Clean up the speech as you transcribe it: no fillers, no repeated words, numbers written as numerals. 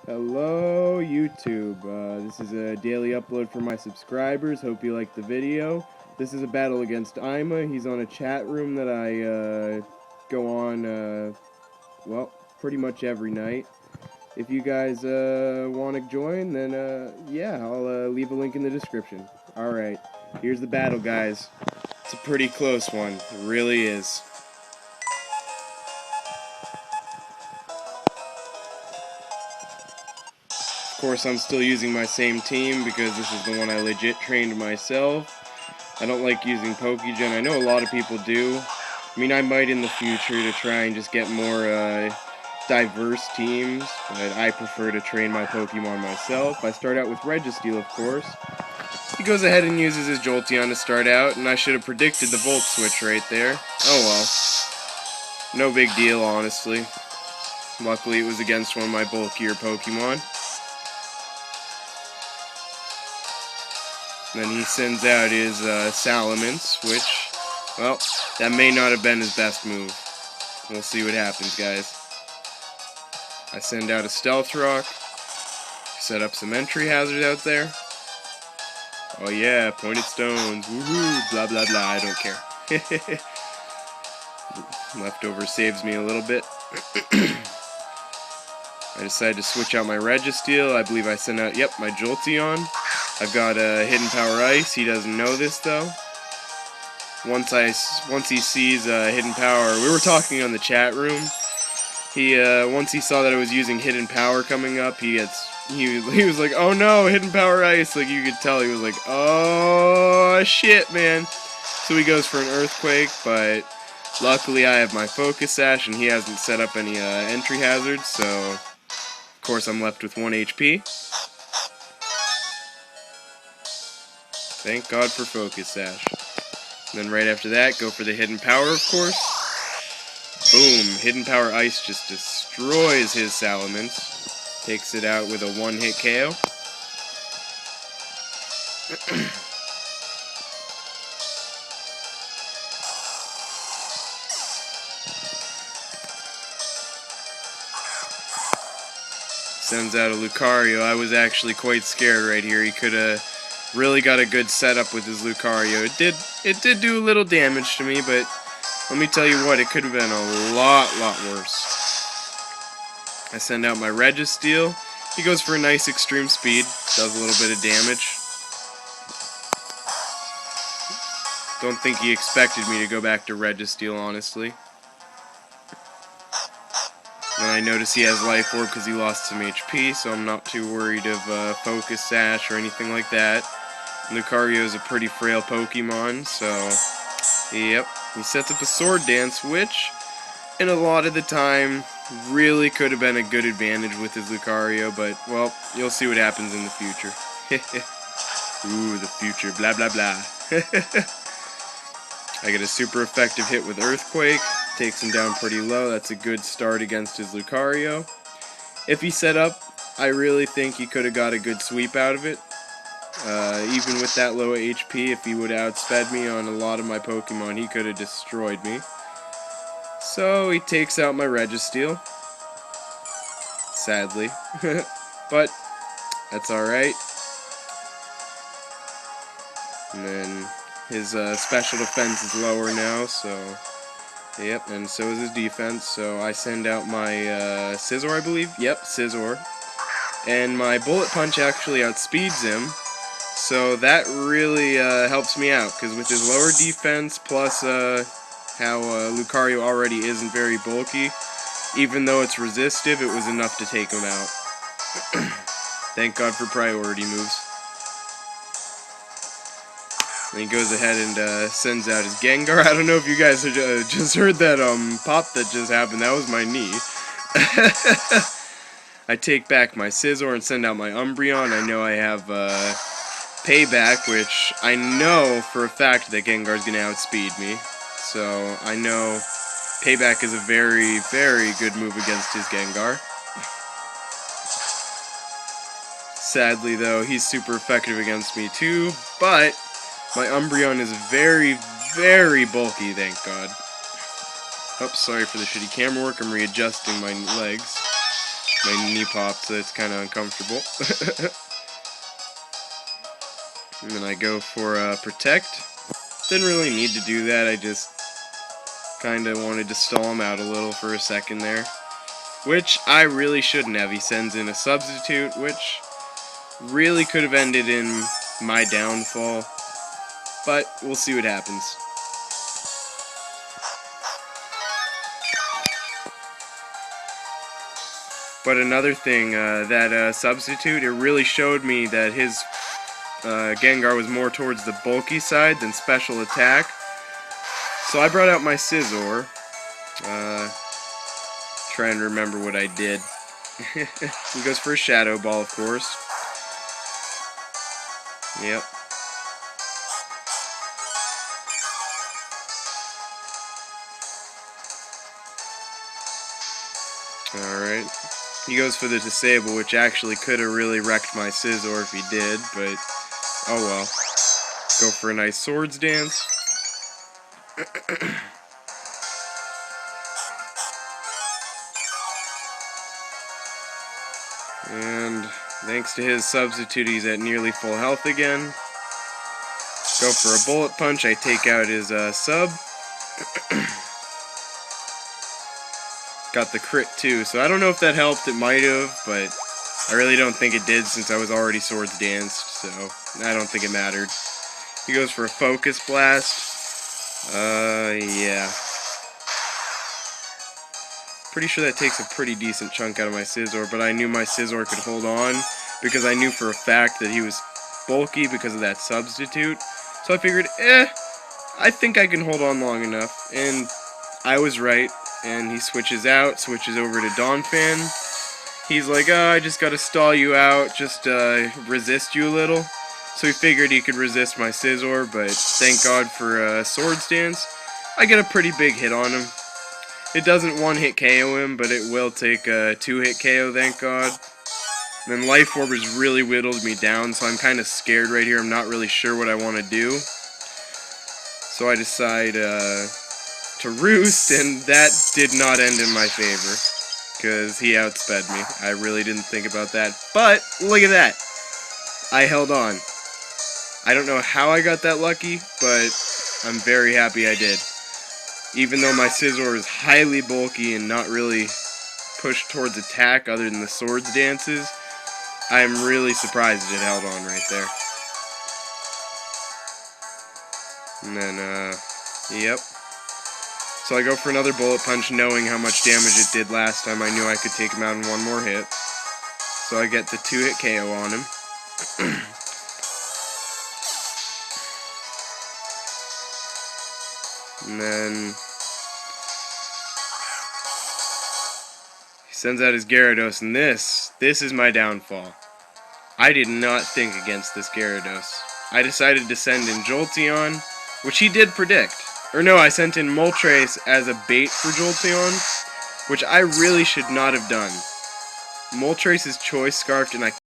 Hello YouTube, this is a daily upload for my subscribers. Hope you like the video. This is a battle against Ima. He's on a chat room that I go on, well, pretty much every night. If you guys want to join, then yeah, I'll leave a link in the description. Alright, here's the battle, guys. It's a pretty close one, it really is. Of course, I'm still using my same team because this is the one I legit trained myself. I don't like using Pokegen. I know a lot of people do. I mean, I might in the future to try and just get more diverse teams, but I prefer to train my Pokemon myself. I start out with Registeel, of course. He goes ahead and uses his Jolteon to start out, and I should have predicted the Volt Switch right there. Oh well. No big deal, honestly. Luckily, it was against one of my bulkier Pokemon. Then he sends out his Salamence, which, well, that may not have been his best move. We'll see what happens, guys. I send out a Stealth Rock, set up some entry hazards out there. Oh yeah, pointed stones, woohoo, blah blah blah, I don't care. Leftover saves me a little bit. I decided to switch out my Registeel. I believe I sent out, yep, my Jolteon. I've got Hidden Power Ice. He doesn't know this though. Once he sees Hidden Power, we were talking on the chat room. He once he saw that I was using Hidden Power coming up, he was like, "Oh no, Hidden Power Ice!" Like you could tell, he was like, "Oh shit, man!" So he goes for an Earthquake, but luckily I have my Focus Sash and he hasn't set up any entry hazards, so of course I'm left with 1 HP. Thank God for Focus Sash. And then right after that, go for the Hidden Power, of course. Boom! Hidden Power Ice just destroys his Salamence. Takes it out with a one-hit KO. Sends out a Lucario. I was actually quite scared right here. He could have really got a good setup with his Lucario. It did do a little damage to me, but let me tell you what, it could have been a lot worse. I send out my Registeel. He goes for a nice extreme speed, does a little bit of damage. Don't think he expected me to go back to Registeel, honestly. And I notice he has Life Orb because he lost some HP, so I'm not too worried of Focus Sash or anything like that. Lucario is a pretty frail Pokemon, so yep. He sets up a Sword Dance, which, in a lot of the time, really could have been a good advantage with his Lucario, but, well, you'll see what happens in the future. Ooh, the future, blah blah blah. I get a super effective hit with Earthquake, takes him down pretty low. That's a good start against his Lucario. If he set up, I really think he could have got a good sweep out of it. Even with that low HP, if he would have outsped me on a lot of my Pokemon, he could have destroyed me. So he takes out my Registeel. Sadly. But that's alright. And then his special defense is lower now, so yep, and so is his defense. So I send out my Scizor, I believe. Yep, Scizor. And my Bullet Punch actually outspeeds him. So that really helps me out, because with his lower defense, plus how Lucario already isn't very bulky, even though it's resistive, it was enough to take him out. Thank God for priority moves. And he goes ahead and sends out his Gengar. I don't know if you guys just heard that pop that just happened. That was my knee. I take back my Scizor and send out my Umbreon. I know I have Payback, which I know for a fact that Gengar's going to outspeed me. So I know Payback is a very good move against his Gengar. Sadly though, he's super effective against me too, but my Umbreon is very bulky, thank God. Oops, sorry for the shitty camera work, I'm readjusting my legs. My knee popped, so it's kind of uncomfortable. And then I go for Protect. Didn't really need to do that, I just kind of wanted to stall him out a little for a second there. Which I really shouldn't have. He sends in a Substitute, which really could have ended in my downfall. But we'll see what happens. But another thing, that Substitute, it really showed me that his Gengar was more towards the bulky side than special attack. So I brought out my Scizor. Trying to remember what I did. He goes for a Shadow Ball, of course. Yep. Alright. He goes for the Disable, which actually could have really wrecked my Scizor if he did, but oh well. Go for a nice Swords Dance. And thanks to his Substitute, he's at nearly full health again. Go for a Bullet Punch. I take out his sub. Got the crit too, so I don't know if that helped. It might have, but I really don't think it did since I was already Swords Danced, so I don't think it mattered. He goes for a Focus Blast. Yeah. Pretty sure that takes a pretty decent chunk out of my Scizor, but I knew my Scizor could hold on because I knew for a fact that he was bulky because of that Substitute. So I figured, I think I can hold on long enough, and I was right. And he switches out, switches over to Donphan. He's like, I just gotta stall you out, just resist you a little. So he figured he could resist my Scizor, but thank God for Swords Dance. I get a pretty big hit on him. It doesn't one-hit KO him, but it will take a two-hit KO, thank God. And then Life Orb has really whittled me down, so I'm kind of scared right here. I'm not really sure what I want to do. So I decide to Roost, and that did not end in my favor, because he outsped me. I really didn't think about that, but look at that. I held on. I don't know how I got that lucky, but I'm very happy I did. Even though my Scizor is highly bulky and not really pushed towards attack other than the Swords Dances, I'm really surprised it held on right there. And then, yep. So I go for another Bullet Punch, knowing how much damage it did last time. I knew I could take him out in one more hit. So I get the two-hit KO on him. And then he sends out his Gyarados, and this is my downfall. I did not think against this Gyarados. I decided to send in Jolteon, which he did predict. Or no, I sent in Moltres as a bait for Jolteon, which I really should not have done. Moltres is Choice Scarfed, and I